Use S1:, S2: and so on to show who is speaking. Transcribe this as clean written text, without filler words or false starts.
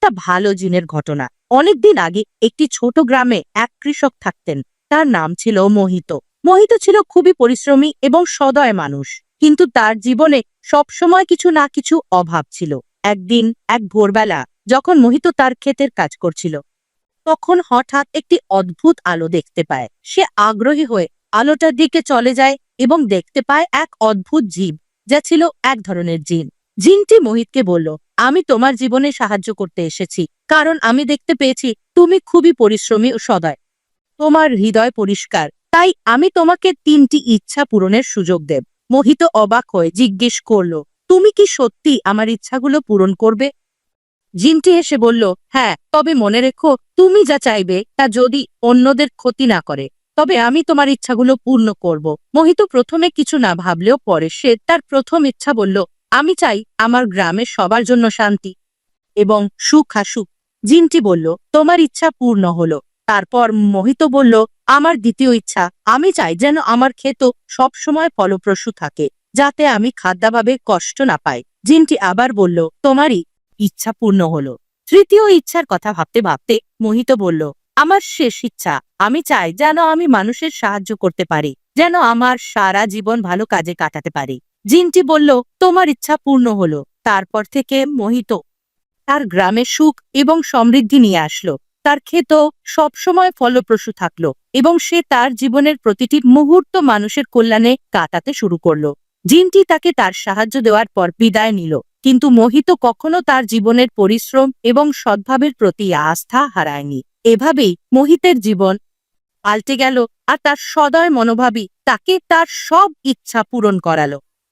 S1: একটা ভালো জিনের ঘটনা। অনেকদিন আগে একটি ছোট গ্রামে এক কৃষক থাকতেন। তার নাম ছিল মোহিত। মোহিত ছিল খুবই পরিশ্রমী এবং সদয় মানুষ, কিন্তু তার জীবনে সবসময় কিছু না কিছু অভাব ছিল। একদিন এক ভোরবেলা যখন মোহিত তার ক্ষেতের কাজ করছিল, তখন হঠাৎ একটি অদ্ভুত আলো দেখতে পায়। সে আগ্রহী হয়ে আলোটার দিকে চলে যায় এবং দেখতে পায় এক অদ্ভুত জীব, যা ছিল এক ধরনের জিন। জিনটি মোহিতকে বলল, আমি তোমার জীবনে সাহায্য করতে এসেছি, কারণ আমি দেখতে পেয়েছি তুমি খুবই পরিশ্রমী ও সদয়। তোমার হৃদয় পরিষ্কার, তাই আমি তোমাকে 3টি ইচ্ছা পূরণের সুযোগ দেব। মোহিত অবাক হয়ে জিজ্ঞেস করল, তুমি কি সত্যি আমার ইচ্ছাগুলো পূরণ করবে? জিনটি এসে বলল, হ্যাঁ, তবে মনে রেখো, তুমি যা চাইবে তা যদি অন্যদের ক্ষতি না করে, তবে আমি তোমার ইচ্ছাগুলো পূর্ণ করব। মোহিত প্রথমে কিছু না ভাবলেও পরে সে তার প্রথম ইচ্ছা বলল, আমি চাই আমার গ্রামের সবার জন্য শান্তি এবং সুখ আসুক। জিনটি বলল, তোমার ইচ্ছা পূর্ণ হলো। তারপর মোহিত বলল, আমার দ্বিতীয় ইচ্ছা, আমি চাই যেন আমার ক্ষেত সব সময় ফলপ্রসূ থাকে, যাতে আমি খাদ্যাভাবে কষ্ট না পাই। জিনটি আবার বলল, তোমারই ইচ্ছা পূর্ণ হলো। তৃতীয় ইচ্ছার কথা ভাবতে ভাবতে মোহিত বলল, আমার শেষ ইচ্ছা, আমি চাই যেন আমি মানুষের সাহায্য করতে পারি, যেন আমার সারা জীবন ভালো কাজে কাটাতে পারি। জিনটি বলল, তোমার ইচ্ছা পূর্ণ হলো। তারপর থেকে মোহিত তার গ্রামে সুখ এবং সমৃদ্ধি নিয়ে আসলো। তার ক্ষেত সবসময় ফলপ্রসূ থাকলো এবং সে তার জীবনের প্রতিটি মুহূর্ত মানুষের কল্যাণে কাটাতে শুরু করলো। জিনটি তাকে তার সাহায্য দেওয়ার পর বিদায় নিল, কিন্তু মোহিত কখনো তার জীবনের পরিশ্রম এবং সদ্ভাবের প্রতি আস্থা হারায়নি। এভাবেই মোহিতের জীবন পাল্টে গেল, আর তার সদয় মনোভাবই তাকে তার সব ইচ্ছা পূরণ করালো।